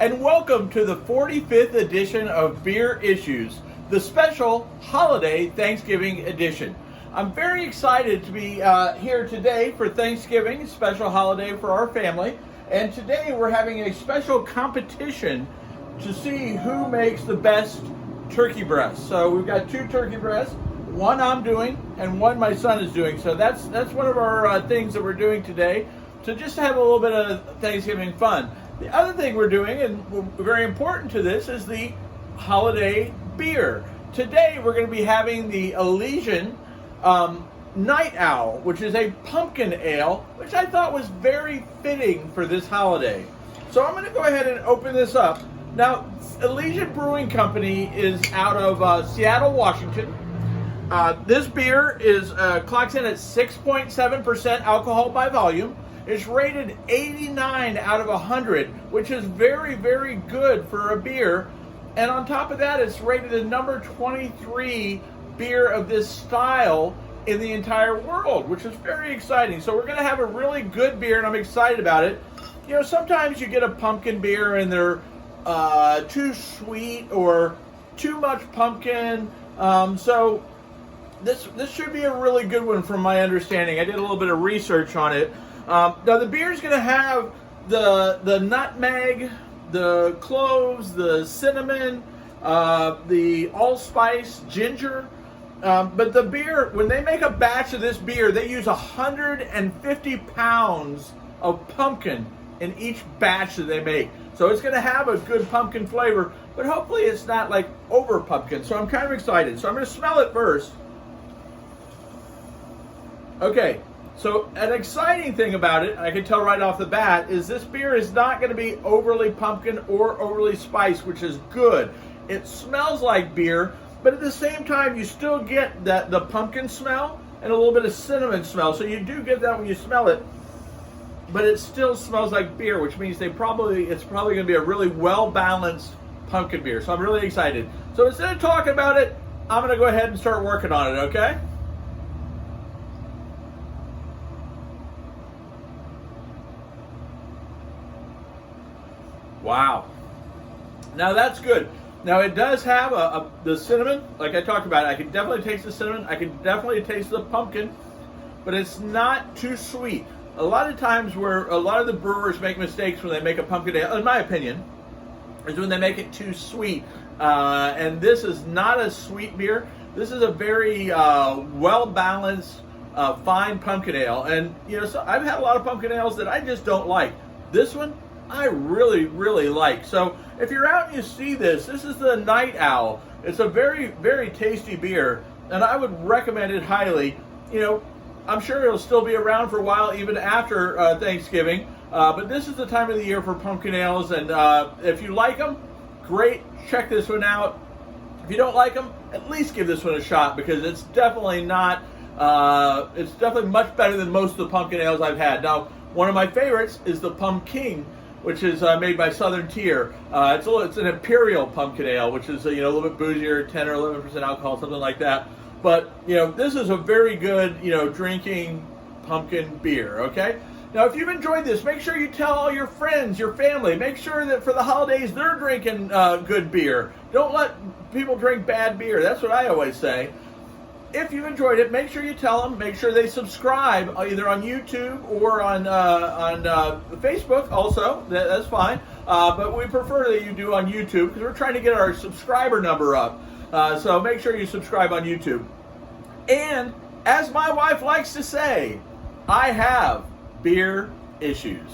and welcome to the 45th edition of Beer Issues, the special holiday Thanksgiving edition. I'm very excited to be here today for Thanksgiving, a special holiday for our family, and today we're having a special competition to see who makes the best turkey breast. So we've got two turkey breasts, one I'm doing and one my son is doing. So that's one of our things that we're doing today, to just have a little bit of Thanksgiving fun. The other thing we're doing, and very important to this, is the holiday beer. Today we're going to be having the Elysian Night Owl, which is a pumpkin ale, which I thought was very fitting for this holiday. So I'm going to go ahead and open this up. Now, Elysian Brewing Company is out of Seattle, Washington. This beer is clocks in at 6.7% alcohol by volume. It's rated 89 out of 100, which is very, very good for a beer. And on top of that, it's rated the number 23 beer of this style in the entire world, which is very exciting. So we're going to have a really good beer, and I'm excited about it. You know, sometimes you get a pumpkin beer and they're too sweet or too much pumpkin. So this should be a really good one from my understanding. I did a little bit of research on it. Now the beer is going to have the nutmeg, the cloves, the cinnamon, the allspice, ginger. But the beer, when they make a batch of this beer, they use 150 pounds of pumpkin in each batch that they make. So it's going to have a good pumpkin flavor, but hopefully it's not like over pumpkin. So I'm kind of excited. So I'm going to smell it first. Okay. So an exciting thing about it, I can tell right off the bat, is this beer is not going to be overly pumpkin or overly spiced, which is good. It smells like beer, but at the same time, you still get the pumpkin smell and a little bit of cinnamon smell. So you do get that when you smell it, but it still smells like beer, which means it's probably going to be a really well-balanced pumpkin beer. So I'm really excited. So instead of talking about it, I'm going to go ahead and start working on it, okay? Wow. Now that's good. Now it does have the cinnamon, like I talked about. I can definitely taste the cinnamon. I can definitely taste the pumpkin, but it's not too sweet. A lot of times where a lot of the brewers make mistakes when they make a pumpkin ale, in my opinion, is when they make it too sweet. And this is not a sweet beer. This is a very well-balanced, fine pumpkin ale. And you know, so I've had a lot of pumpkin ales that I just don't like. This one, I really, really like. So if you're out and you see this is the Night Owl. It's a very, very tasty beer, and I would recommend it highly. You know, I'm sure it'll still be around for a while, even after Thanksgiving. But this is the time of the year for pumpkin ales, and if you like them, great. Check this one out. If you don't like them, at least give this one a shot, because it's definitely not. It's definitely much better than most of the pumpkin ales I've had. Now, one of my favorites is the Pumpkin, which is made by Southern Tier. It's an imperial pumpkin ale, which is a little bit boozier, 10 or 11% alcohol, something like that. But this is a very good drinking pumpkin beer. Okay. Now, if you've enjoyed this, make sure you tell all your friends, your family. Make sure that for the holidays they're drinking good beer. Don't let people drink bad beer. That's what I always say. If you enjoyed it, make sure you tell them. Make sure they subscribe either on YouTube or on Facebook. Also, that's fine. But we prefer that you do on YouTube, because we're trying to get our subscriber number up. So make sure you subscribe on YouTube. And as my wife likes to say, I have beer issues.